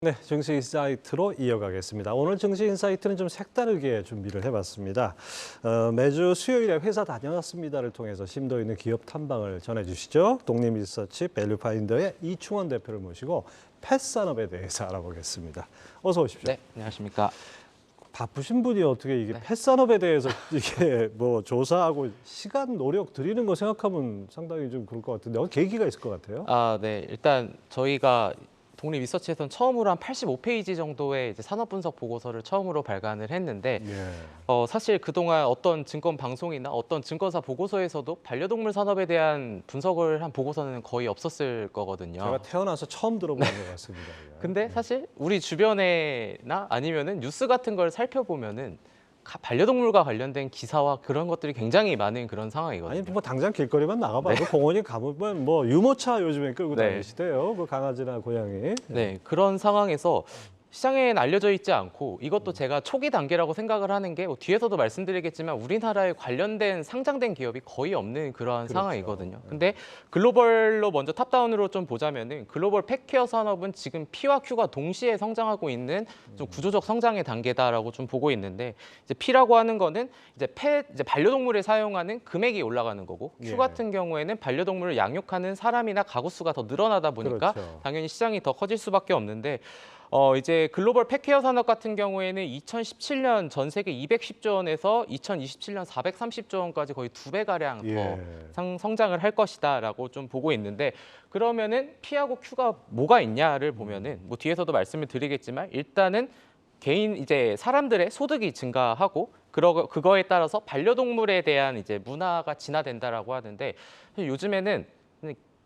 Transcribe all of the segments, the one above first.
네, 증시 인사이트로 이어가겠습니다. 오늘 증시 인사이트는 좀 색다르게 준비를 해봤습니다. 매주 수요일에 회사 다녀왔습니다를 통해서 심도 있는 기업 탐방을 전해주시죠. 독립리서치 밸류파인더의 이충원 대표를 모시고 펫산업에 대해서 알아보겠습니다. 어서 오십시오. 네, 안녕하십니까. 바쁘신 분이 어떻게 이게 네. 펫산업에 대해서 이게 뭐 조사하고 시간 노력 들이는 거 생각하면 상당히 좀 그럴 것 같은데 계기가 있을 것 같아요. 네, 일단 저희가 독립 리서치에서는 처음으로 한 85페이지 정도의 이제 산업 분석 보고서를 처음으로 발간을 했는데 예. 사실 그동안 어떤 증권 방송이나 어떤 증권사 보고서에서도 반려동물 산업에 대한 분석을 한 보고서는 거의 없었을 거거든요. 제가 태어나서 처음 들어본 것 같습니다. 예. 근데 사실 우리 주변에나 아니면은 뉴스 같은 걸 살펴보면은 반려동물과 관련된 기사와 그런 것들이 굉장히 많은 그런 상황이거든요. 아니 뭐 당장 길거리만 나가봐도 공원에 가보면 뭐 유모차 요즘에 끌고 네. 다니시대요. 그 강아지나 고양이. 네, 그런 상황에서 시장에는 알려져 있지 않고 이것도 제가 초기 단계라고 생각을 하는 게 뒤에서도 말씀드리겠지만 우리나라에 관련된 상장된 기업이 거의 없는 그러한 그렇죠. 상황이거든요. 근데 글로벌로 먼저 탑다운으로 좀 보자면은 글로벌 펫케어 산업은 지금 P와 Q가 동시에 성장하고 있는 좀 구조적 성장의 단계다라고 좀 보고 있는데 이제 P라고 하는 거는 이제 반려동물에 사용하는 금액이 올라가는 거고 Q 예. 같은 경우에는 반려동물을 양육하는 사람이나 가구 수가 더 늘어나다 보니까 그렇죠. 당연히 시장이 더 커질 수밖에 없는데 이제 글로벌 펫케어 산업 같은 경우에는 2017년 전 세계 210조 원에서 2027년 430조 원까지 거의 2배 가량 예. 더 성장을 할 것이다라고 좀 보고 있는데 그러면은 P하고 Q가 뭐가 있냐를 보면은 뭐 뒤에서도 말씀을 드리겠지만 일단은 개인 이제 사람들의 소득이 증가하고 그거에 따라서 반려동물에 대한 이제 문화가 진화된다라고 하는데 사실 요즘에는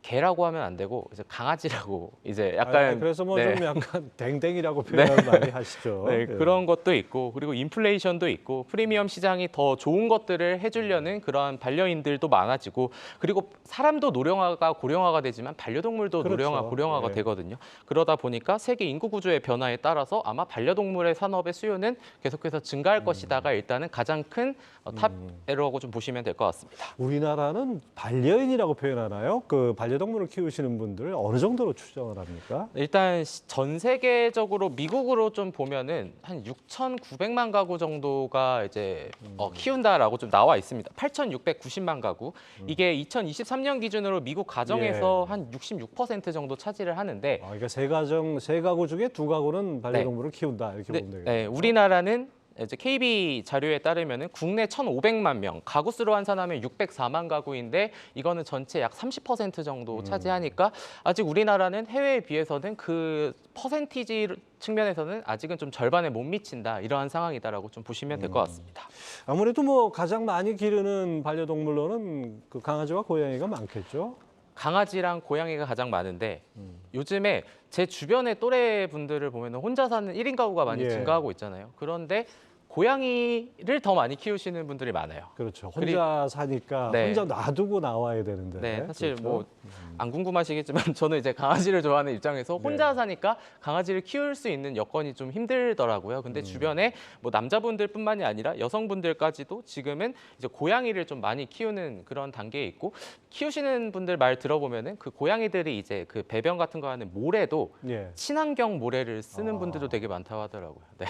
개라고 하면 안 되고 이제 강아지라고 이제 약간 그래서 뭐 네. 좀 약간 댕댕이라고 표현을 많이 하시죠. 네, 예. 그런 것도 있고 그리고 인플레이션도 있고 프리미엄 시장이 더 좋은 것들을 해주려는 그러한 반려인들도 많아지고 그리고 사람도 노령화가 고령화가 되지만 반려동물도 그렇죠. 노령화 고령화가 예. 되거든요. 그러다 보니까 세계 인구 구조의 변화에 따라서 아마 반려동물의 산업의 수요는 계속해서 증가할 것이다가 일단은 가장 큰 탑 에러라고 좀 보시면 될 것 같습니다. 우리나라는 반려인이라고 표현하나요? 그 반려동물을 키우시는 분들 어느 정도로 추정을 합니까? 일단 전 세계적으로 미국으로 좀 보면은 한 6,900만 가구 정도가 이제 키운다라고 좀 나와 있습니다. 8,690만 가구. 이게 2023년 기준으로 미국 가정에서 예. 한 66% 정도 차지를 하는데 그러니까 세 가구 중에 두 가구는 반려동물을 키운다 이렇게 보면 되겠네요. 네, 우리나라는 이제 KB 자료에 따르면은 국내 1,500만 명, 가구 수로 환산하면 604만 가구인데 이거는 전체 약 30% 정도 차지하니까 아직 우리나라는 해외에 비해서는 그 퍼센티지 측면에서는 아직은 좀 절반에 못 미친다 이러한 상황이다라고 좀 보시면 될 것 같습니다. 아무래도 뭐 가장 많이 기르는 반려동물로는 그 강아지와 고양이가 많겠죠. 강아지랑 고양이가 가장 많은데 요즘에 제 주변의 또래 분들을 보면 혼자 사는 1인 가구가 많이 예. 증가하고 있잖아요. 그런데 고양이를 더 많이 키우시는 분들이 많아요. 그렇죠. 혼자 사니까 네. 혼자 놔두고 나와야 되는데. 네, 사실 그렇죠? 뭐 안 궁금하시겠지만 저는 이제 강아지를 좋아하는 입장에서 혼자 네. 사니까 강아지를 키울 수 있는 여건이 좀 힘들더라고요. 근데 주변에 뭐 남자분들뿐만이 아니라 여성분들까지도 지금은 이제 고양이를 좀 많이 키우는 그런 단계에 있고 키우시는 분들 말 들어보면은 그 고양이들이 이제 그 배변 같은 거 하는 모래도 예. 친환경 모래를 쓰는 분들도 되게 많다고 하더라고요. 네.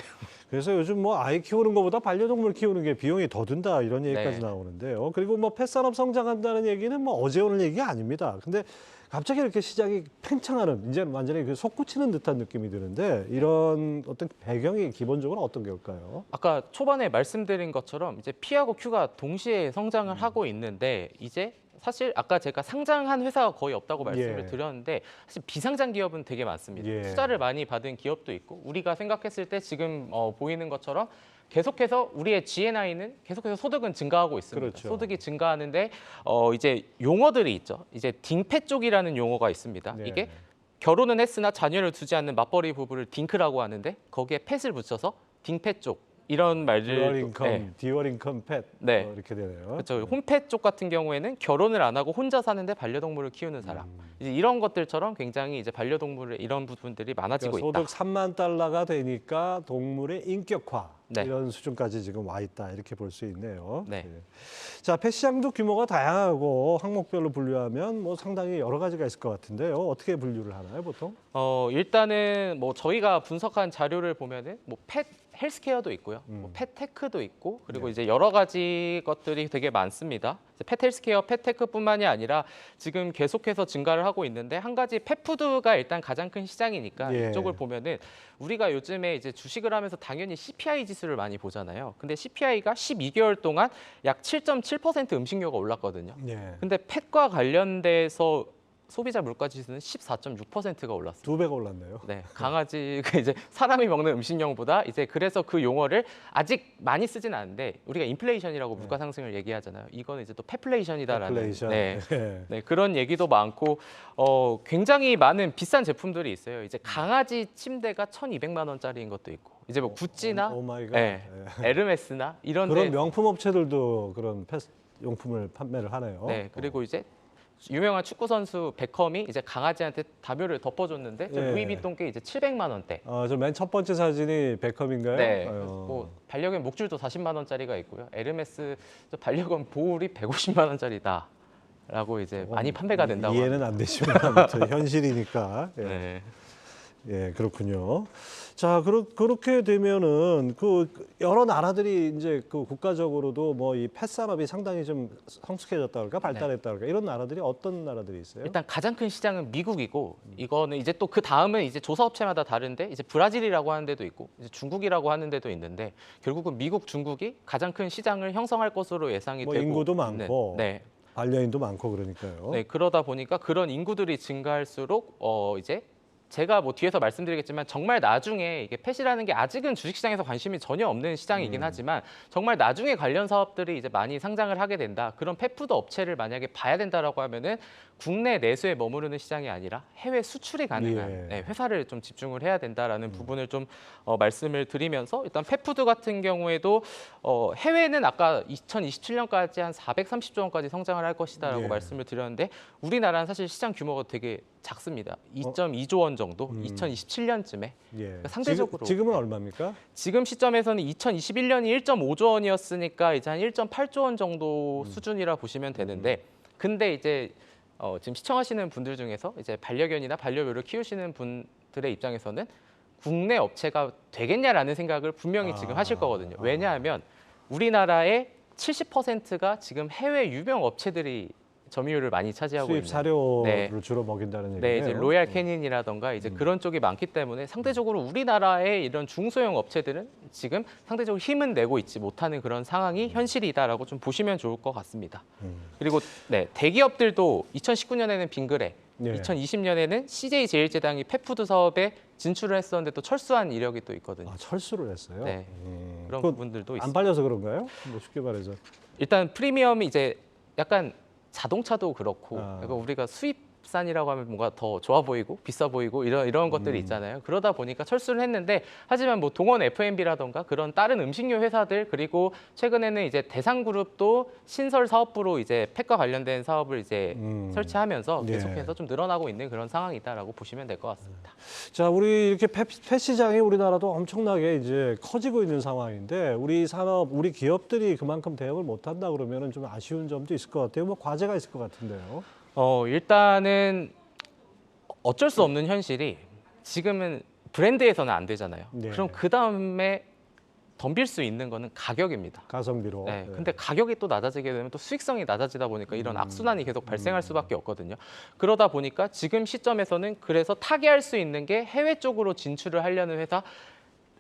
그래서 요즘 뭐 아이 키우는 것보다 반려동물 키우는 게 비용이 더 든다 이런 얘기까지 네. 나오는데요. 그리고 뭐 펫산업 성장한다는 얘기는 뭐 어제 오늘 얘기가 아닙니다. 근데 갑자기 이렇게 시장이 팽창하는 이제는 완전히 그 솟구치는 듯한 느낌이 드는데 이런 어떤 배경이 기본적으로 어떤 걸까요? 아까 초반에 말씀드린 것처럼 이제 P하고 Q가 동시에 성장을 하고 있는데 이제 사실 아까 제가 상장한 회사가 거의 없다고 말씀을 예. 드렸는데 사실 비상장 기업은 되게 많습니다. 예. 투자를 많이 받은 기업도 있고 우리가 생각했을 때 지금 보이는 것처럼 계속해서 우리의 GNI는 계속해서 소득은 증가하고 있습니다. 그렇죠. 소득이 증가하는데 이제 용어들이 있죠. 이제 딩패 쪽이라는 용어가 있습니다. 네. 이게 결혼은 했으나 자녀를 두지 않는 맞벌이 부부를 딩크라고 하는데 거기에 펫을 붙여서 딩패 쪽 이런 듀얼 말들 인컴, 듀얼 인컴 펫 네. 이렇게 되네요. 그렇죠. 홈펫 쪽 같은 경우에는 결혼을 안 하고 혼자 사는데 반려동물을 키우는 사람. 이제 이런 것들처럼 굉장히 이제 반려동물의 이런 부분들이 많아지고 그러니까 있다. 소득 3만 달러가 되니까 동물의 인격화 네. 이런 수준까지 지금 와 있다 이렇게 볼 수 있네요. 네. 예. 자, 펫 시장도 규모가 다양하고 항목별로 분류하면 뭐 상당히 여러 가지가 있을 것 같은데요. 어떻게 분류를 하나요, 보통? 일단은 뭐 저희가 분석한 자료를 보면은 뭐 펫 헬스케어도 있고요. 뭐 펫테크도 있고 그리고 네. 이제 여러 가지 것들이 되게 많습니다. 펫 헬스케어, 펫테크뿐만이 아니라 지금 계속해서 증가를 하고 있는데 한 가지 펫푸드가 일단 가장 큰 시장이니까 예. 이쪽을 보면은 우리가 요즘에 이제 주식을 하면서 당연히 CPI 지수를 많이 보잖아요. 근데 CPI가 12개월 동안 약 7.7% 음식료가 올랐거든요. 예. 근데 펫과 관련돼서 소비자 물가 지수는 14.6%가 올랐어요. 2배가 올랐네요. 네, 강아지가 이제 사람이 먹는 음식료보다 이제 그래서 그 용어를 아직 많이 쓰진 않는데 우리가 인플레이션이라고 물가 상승을 얘기하잖아요. 이거는 이제 또 펫플레이션이다라는 인플레이션. 네, 예. 네, 그런 얘기도 많고 굉장히 많은 비싼 제품들이 있어요. 이제 강아지 침대가 1,200만 원짜리인 것도 있고 이제 뭐 구찌나 오 마이 갓. 네, 예. 에르메스나 이런 그런 데 명품 업체들도 그런 펫 용품을 판매를 하네요. 네, 그리고 이제 유명한 축구 선수 베컴이 이제 강아지한테 담요를 덮어줬는데 저 예. 루이비통께 이제 700만 원대. 저 맨 첫 번째 사진이 베컴인가요? 네, 그래서 뭐 반려견 목줄도 40만 원짜리가 있고요. 에르메스 저 반려견 보울이 150만 원짜리다라고 이제 많이 판매가 된다고. 이해는 안 되지만 아무튼 현실이니까. 예. 네. 예, 그렇군요. 자, 그렇게 되면은 그 여러 나라들이 이제 그 국가적으로도 뭐 이 펫 산업이 상당히 좀 성숙해졌다 그럴까 발달했다 그럴까 이런 나라들이 어떤 나라들이 있어요? 일단 가장 큰 시장은 미국이고 이거는 이제 또 그 다음은 이제 조사 업체마다 다른데 이제 브라질이라고 하는 데도 있고 이제 중국이라고 하는 데도 있는데 결국은 미국, 중국이 가장 큰 시장을 형성할 것으로 예상이 뭐 되고 인구도 많고 네. 반려인도 많고 그러니까요. 네, 그러다 보니까 그런 인구들이 증가할수록 이제 제가 뭐 뒤에서 말씀드리겠지만 정말 나중에 이게 펫이라는 게 아직은 주식시장에서 관심이 전혀 없는 시장이긴 하지만 정말 나중에 관련 사업들이 이제 많이 상장을 하게 된다. 그런 펫푸드 업체를 만약에 봐야 된다라고 하면은 국내 내수에 머무르는 시장이 아니라 해외 수출이 가능한 예. 네, 회사를 좀 집중을 해야 된다라는 부분을 좀 말씀을 드리면서 일단 펫푸드 같은 경우에도 해외는 아까 2027년까지 한 430조 원까지 성장을 할 것이다라고 예. 말씀을 드렸는데 우리나라는 사실 시장 규모가 되게 작습니다. 2.2조 원 정도 2027년쯤에 예. 상대적으로 지금은 얼마입니까? 지금 시점에서는 2021년이 1.5조 원이었으니까 이제 한 1.8조 원 정도 수준이라 보시면 되는데 근데 이제 지금 시청하시는 분들 중에서 이제 반려견이나 반려묘를 키우시는 분들의 입장에서는 국내 업체가 되겠냐라는 생각을 분명히 지금 하실 거거든요. 왜냐하면 우리나라의 70%가 지금 해외 유명 업체들이 점유율을 많이 차지하고 수입 있는 사료를 네. 주로 먹인다는 네, 얘기네요. 이제 로얄 캐닌이라던가 이제 그런 쪽이 많기 때문에 상대적으로 우리나라의 이런 중소형 업체들은 지금 상대적으로 힘은 내고 있지 못하는 그런 상황이 현실이다라고 좀 보시면 좋을 것 같습니다. 그리고 네, 대기업들도 2019년에는 빙그레, 예. 2020년에는 CJ 제일제당이 펫푸드 사업에 진출을 했었는데 또 철수한 이력이 또 있거든요. 철수를 했어요. 네, 그런 그건 부분들도 안 있습니다. 팔려서 그런가요? 뭐 쉽게 말해서. 일단 프리미엄이 이제 약간 자동차도 그렇고 아. 약간 우리가 수입산이라고 하면 뭔가 더 좋아 보이고 비싸 보이고 이런 것들이 있잖아요. 그러다 보니까 철수를 했는데 하지만 뭐 동원 F&B라던가 그런 다른 음식료 회사들 그리고 최근에는 이제 대상그룹도 신설 사업부로 이제 펫과 관련된 사업을 이제 설치하면서 예. 계속해서 좀 늘어나고 있는 그런 상황이다라고 보시면 될 것 같습니다. 자, 우리 이렇게 펫 시장이 우리나라도 엄청나게 이제 커지고 있는 상황인데 우리 산업, 우리 기업들이 그만큼 대응을 못한다 그러면은 좀 아쉬운 점도 있을 것 같아요. 뭐 과제가 있을 것 같은데요. 일단은 어쩔 수 없는 현실이 지금은 브랜드에서는 안 되잖아요. 네. 그럼 그 다음에 덤빌 수 있는 거는 가격입니다. 가성비로. 네, 네. 근데 가격이 또 낮아지게 되면 또 수익성이 낮아지다 보니까 이런 악순환이 계속 발생할 수밖에 없거든요. 그러다 보니까 지금 시점에서는 그래서 타개할 수 있는 게 해외 쪽으로 진출을 하려는 회사,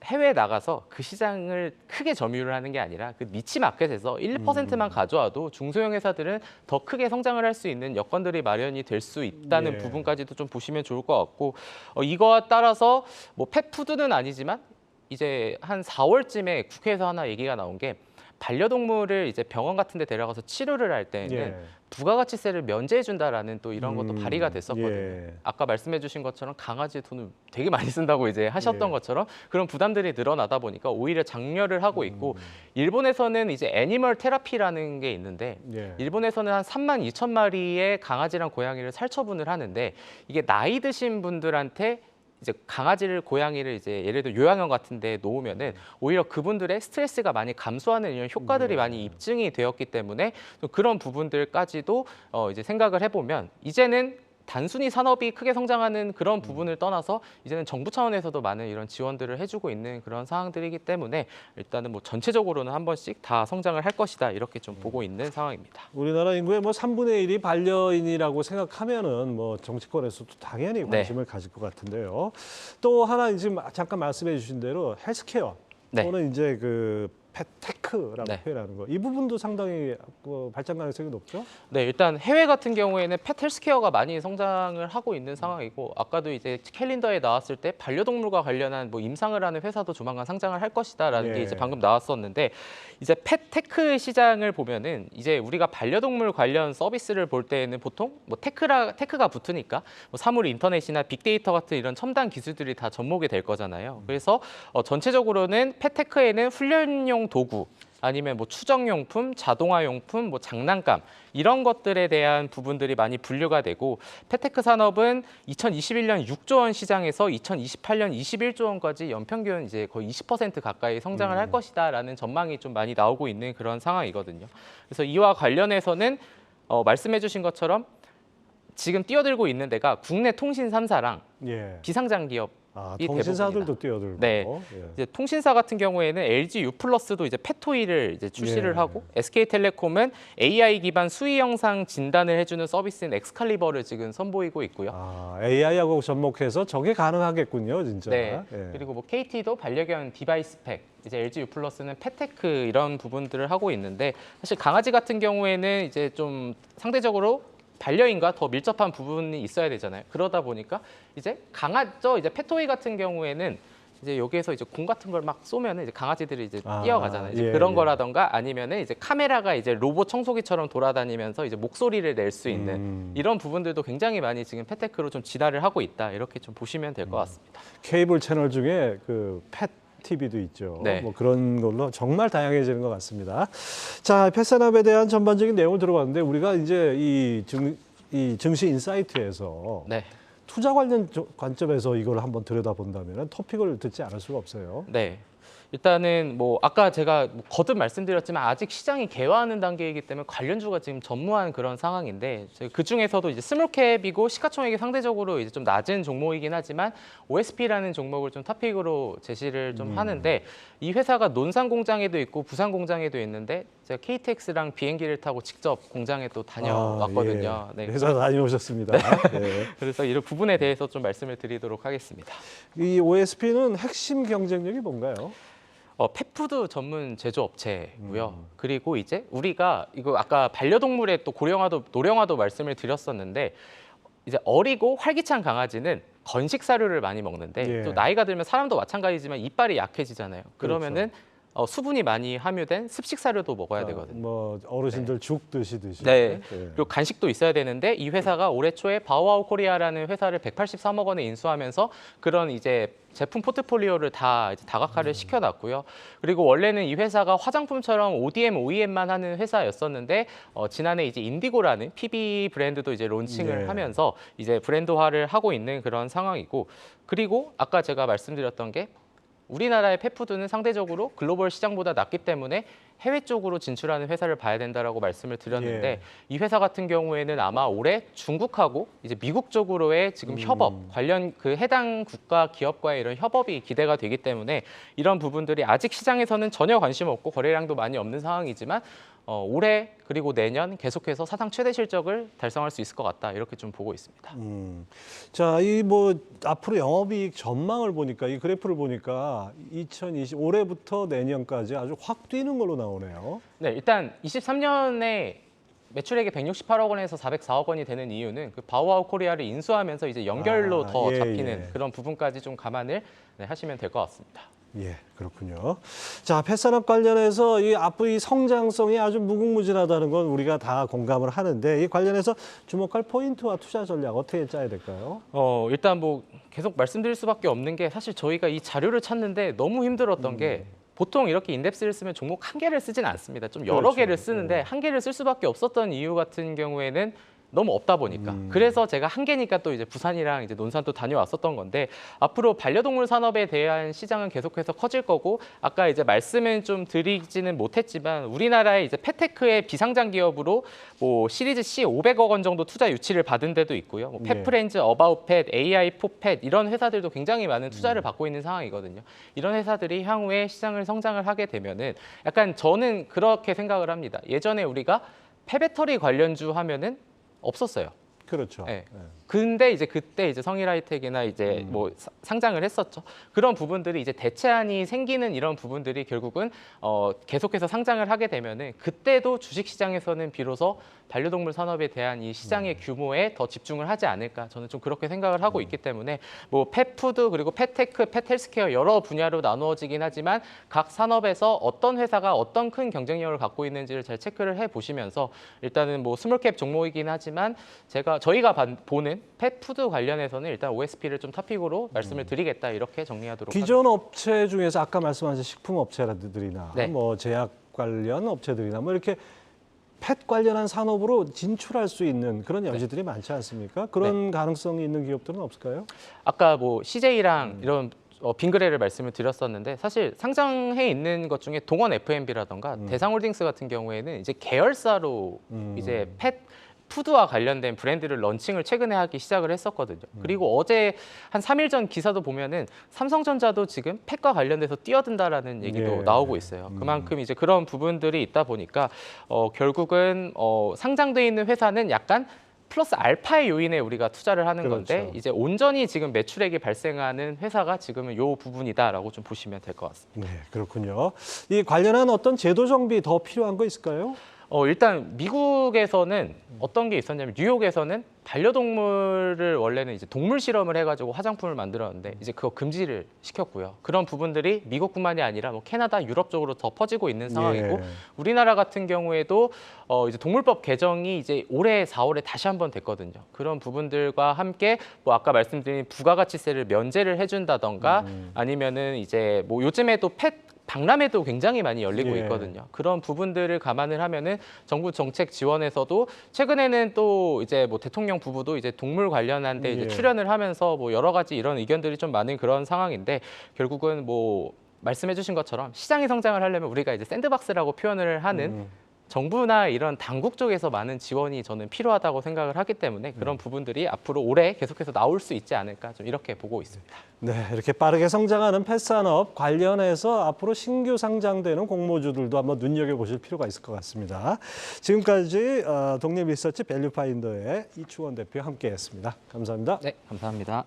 해외에 나가서 그 시장을 크게 점유를 하는 게 아니라 그 니치 마켓에서 1%만 가져와도 중소형 회사들은 더 크게 성장을 할 수 있는 여건들이 마련이 될 수 있다는 예. 부분까지도 좀 보시면 좋을 것 같고 이거와 따라서 뭐 펫푸드는 아니지만 이제 한 4월쯤에 국회에서 하나 얘기가 나온 게 반려동물을 이제 병원 같은 데 데려가서 치료를 할 때는 예. 부가가치세를 면제해 준다라는 또 이런 것도 발의가 됐었거든요. 예. 아까 말씀해 주신 것처럼 강아지 돈을 되게 많이 쓴다고 이제 하셨던 예. 것처럼 그런 부담들이 늘어나다 보니까 오히려 장려를 하고 있고 일본에서는 이제 애니멀 테라피라는 게 있는데 예. 일본에서는 한 3만 2천 마리의 강아지랑 고양이를 살처분을 하는데 이게 나이 드신 분들한테 이제 강아지를 고양이를 이제 예를 들어 요양원 같은 데 놓으면은 오히려 그분들의 스트레스가 많이 감소하는 이런 효과들이 많이 입증이 되었기 때문에 또 그런 부분들까지도 이제 생각을 해보면 이제는 단순히 산업이 크게 성장하는 그런 부분을 떠나서 이제는 정부 차원에서도 많은 이런 지원들을 해주고 있는 그런 상황들이기 때문에 일단은 뭐 전체적으로는 한 번씩 다 성장을 할 것이다 이렇게 좀 보고 있는 상황입니다. 우리나라 인구의 뭐 3분의 1이 반려인이라고 생각하면은 뭐 정치권에서도 당연히 관심을 가질 것 같은데요. 또 하나 지금 잠깐 말씀해 주신 대로 헬스케어 네. 또는 이제 그 펫테크라고 네. 표현하는 거. 이 부분도 상당히 발전 가능성이 높죠? 네, 일단 해외 같은 경우에는 펫 헬스케어가 많이 성장을 하고 있는 상황이고 아까도 이제 캘린더에 나왔을 때 반려동물과 관련한 뭐 임상을 하는 회사도 조만간 상장을 할 것이다라는 예. 게 이제 방금 나왔었는데 이제 펫 테크 시장을 보면은 이제 우리가 반려동물 관련 서비스를 볼 때에는 보통 뭐 테크가 붙으니까 뭐 사물 인터넷이나 빅데이터 같은 이런 첨단 기술들이 다 접목이 될 거잖아요. 그래서 전체적으로는 펫 테크에는 훈련용 도구 아니면 뭐 추정용품, 자동화용품, 뭐 장난감 이런 것들에 대한 부분들이 많이 분류가 되고 펫테크 산업은 2021년 6조 원 시장에서 2028년 21조 원까지 연평균 이제 거의 20% 가까이 성장을 할 것이다라는 전망이 좀 많이 나오고 있는 그런 상황이거든요. 그래서 이와 관련해서는 말씀해주신 것처럼 지금 뛰어들고 있는 데가 국내 통신 3사랑 예. 비상장 기업. 이 통신사들도 뛰어들고. 네. 예. 이제 통신사 같은 경우에는 LG U+도 이제 펫토이를 이제 출시를 예. 하고 SK텔레콤은 AI 기반 수위 영상 진단을 해주는 서비스인 엑스칼리버를 지금 선보이고 있고요. AI하고 접목해서 저게 가능하겠군요, 진짜. 네. 예. 그리고 뭐 KT도 반려견 디바이스 팩, 이제 LG U+는 펫테크 이런 부분들을 하고 있는데 사실 강아지 같은 경우에는 이제 좀 상대적으로 반려인과 더 밀접한 부분이 있어야 되잖아요. 그러다 보니까 이제 이제 펫토이 같은 경우에는 이제 여기에서 이제 공 같은 걸 막 쏘면은 이제 강아지들이 이제 뛰어가잖아요. 이제 예, 그런 예. 거라던가 아니면은 이제 카메라가 이제 로봇 청소기처럼 돌아다니면서 이제 목소리를 낼 수 있는 이런 부분들도 굉장히 많이 지금 펫테크로 좀 진화를 하고 있다. 이렇게 좀 보시면 될 것 같습니다. 케이블 채널 중에 그 펫 TV도 있죠. 네. 뭐 그런 걸로 정말 다양해지는 것 같습니다. 자, 펫산업에 대한 전반적인 내용을 들어봤는데 우리가 이제 이 증시 인사이트에서 네. 투자 관련 관점에서 이걸 한번 들여다본다면 토픽을 듣지 않을 수가 없어요. 네. 일단은 뭐 아까 제가 거듭 말씀드렸지만 아직 시장이 개화하는 단계이기 때문에 관련주가 지금 전무한 그런 상황인데 그 중에서도 이제 스몰캡이고 시가총액이 상대적으로 이제 좀 낮은 종목이긴 하지만 OSP라는 종목을 좀 토픽으로 제시를 좀 하는데 이 회사가 논산 공장에도 있고 부산 공장에도 있는데 제가 KTX랑 비행기를 타고 직접 공장에 또 다녀왔거든요. 예. 네. 회사 다녀오셨습니다. 네. 그래서 이런 부분에 대해서 좀 말씀을 드리도록 하겠습니다. 이 OSP는 핵심 경쟁력이 뭔가요? 펫푸드 전문 제조업체고요. 그리고 이제 우리가 이거 아까 반려동물의 또 노령화도 말씀을 드렸었는데 이제 어리고 활기찬 강아지는 건식 사료를 많이 먹는데 예. 또 나이가 들면 사람도 마찬가지지만 이빨이 약해지잖아요. 그러면은 수분이 많이 함유된 습식 사료도 먹어야 되거든요. 뭐 어르신들 죽 드시듯이. 네. 그리고 간식도 있어야 되는데 이 회사가 올해 초에 바우아우 코리아라는 회사를 183억 원에 인수하면서 그런 이제 제품 포트폴리오를 다 이제 다각화를 시켜놨고요. 그리고 원래는 이 회사가 화장품처럼 ODM, OEM만 하는 회사였었는데 지난해 이제 인디고라는 PB 브랜드도 이제 론칭을 네. 하면서 이제 브랜드화를 하고 있는 그런 상황이고 그리고 아까 제가 말씀드렸던 게 우리나라의 펫푸드는 상대적으로 글로벌 시장보다 낮기 때문에 해외 쪽으로 진출하는 회사를 봐야 된다라고 말씀을 드렸는데 예. 이 회사 같은 경우에는 아마 올해 중국하고 이제 미국 쪽으로의 지금 협업 관련 그 해당 국가 기업과의 이런 협업이 기대가 되기 때문에 이런 부분들이 아직 시장에서는 전혀 관심 없고 거래량도 많이 없는 상황이지만 올해 그리고 내년 계속해서 사상 최대 실적을 달성할 수 있을 것 같다 이렇게 좀 보고 있습니다. 자, 이 뭐 앞으로 영업이익 전망을 보니까 이 그래프를 보니까 2020 올해부터 내년까지 아주 확 뛰는 걸로 나오네요. 네, 일단 23년에 매출액이 168억 원에서 404억 원이 되는 이유는 그 바우아우 코리아를 인수하면서 이제 연결로 더 예, 잡히는 예. 그런 부분까지 좀 감안을 하시면 될 것 같습니다. 예, 그렇군요. 자, 펫산업 관련해서 이 앞으로 이 성장성이 아주 무궁무진하다는 건 우리가 다 공감을 하는데 이 관련해서 주목할 포인트와 투자 전략 어떻게 짜야 될까요? 일단 뭐 계속 말씀드릴 수밖에 없는 게 사실 저희가 이 자료를 찾는데 너무 힘들었던 게 보통 이렇게 인덱스를 쓰면 종목 한 개를 쓰진 않습니다. 좀 여러 그렇죠. 개를 쓰는데 한 개를 쓸 수밖에 없었던 이유 같은 경우에는 너무 없다 보니까 그래서 제가 한계니까 또 이제 부산이랑 이제 논산 또 다녀왔었던 건데 앞으로 반려동물 산업에 대한 시장은 계속해서 커질 거고 아까 이제 말씀은 좀 드리지는 못했지만 우리나라의 이제 펫테크의 비상장 기업으로 뭐 시리즈 C 500억 원 정도 투자 유치를 받은 데도 있고요. 뭐 펫프렌즈, 어바웃펫, AI4펫 이런 회사들도 굉장히 많은 투자를 받고 있는 상황이거든요. 이런 회사들이 향후에 시장을 성장을 하게 되면은 약간 저는 그렇게 생각을 합니다. 예전에 우리가 폐배터리 관련주 하면은 없었어요. 그렇죠. 네. 네. 근데 이제 그때 이제 성일하이텍이나 이제 뭐 상장을 했었죠. 그런 부분들이 이제 대체안이 생기는 이런 부분들이 결국은 계속해서 상장을 하게 되면은 그때도 주식 시장에서는 비로소 반려동물 산업에 대한 이 시장의 규모에 더 집중을 하지 않을까 저는 좀 그렇게 생각을 하고 있기 때문에 뭐 펫푸드 그리고 펫테크, 펫헬스케어 여러 분야로 나누어지긴 하지만 각 산업에서 어떤 회사가 어떤 큰 경쟁력을 갖고 있는지를 잘 체크를 해 보시면서 일단은 뭐 스몰캡 종목이긴 하지만 저희가 보는 펫푸드 관련해서는 일단 OSP를 좀 토픽으로 말씀을 드리겠다 이렇게 정리하도록 기존 업체 중에서 아까 말씀하신 식품 업체들이나 네. 뭐 제약 관련 업체들이나 뭐 이렇게 펫 관련한 산업으로 진출할 수 있는 그런 여지들이 많지 않습니까? 그런 가능성이 있는 기업들은 없을까요? 아까 뭐 CJ랑 이런 빙그레를 말씀을 드렸었는데 사실 상장해 있는 것 중에 동원 F&B라던가 대상홀딩스 같은 경우에는 이제 계열사로 이제 펫 푸드와 관련된 브랜드를 런칭을 최근에 하기 시작을 했었거든요. 그리고 어제 한 3일 전 기사도 보면은 삼성전자도 지금 펫과 관련돼서 뛰어든다라는 얘기도 예. 나오고 있어요. 그만큼 이제 그런 부분들이 있다 보니까 결국은 상장돼 있는 회사는 약간 플러스 알파의 요인에 우리가 투자를 하는 건데 그렇죠. 이제 온전히 지금 매출액이 발생하는 회사가 지금은 요 부분이다라고 좀 보시면 될 것 같습니다. 네, 그렇군요. 이 관련한 어떤 제도 정비 더 필요한 거 있을까요? 일단 미국에서는 어떤 게 있었냐면 뉴욕에서는 반려동물을 원래는 이제 동물 실험을 해가지고 화장품을 만들었는데 이제 그거 금지를 시켰고요. 그런 부분들이 미국뿐만이 아니라 뭐 캐나다, 유럽 쪽으로 더 퍼지고 있는 상황이고 예. 우리나라 같은 경우에도 이제 동물법 개정이 이제 올해 4월에 다시 한번 됐거든요. 그런 부분들과 함께 뭐 아까 말씀드린 부가가치세를 면제를 해준다던가 아니면은 이제 뭐 요즘에도 박람회도 굉장히 많이 열리고 예. 있거든요. 그런 부분들을 감안을 하면은 정부 정책 지원에서도 최근에는 또 이제 뭐 대통령 부부도 이제 동물 관련한 데 이제 예. 출연을 하면서 뭐 여러 가지 이런 의견들이 좀 많은 그런 상황인데 결국은 뭐 말씀해 주신 것처럼 시장이 성장을 하려면 우리가 이제 샌드박스라고 표현을 하는 정부나 이런 당국 쪽에서 많은 지원이 저는 필요하다고 생각을 하기 때문에 그런 부분들이 앞으로 올해 계속해서 나올 수 있지 않을까 좀 이렇게 보고 있습니다. 네, 이렇게 빠르게 성장하는 펫산업 관련해서 앞으로 신규 상장되는 공모주들도 한번 눈여겨보실 필요가 있을 것 같습니다. 지금까지 독립리서치 밸류파인더의 이충원 대표와 함께했습니다. 감사합니다. 네, 감사합니다.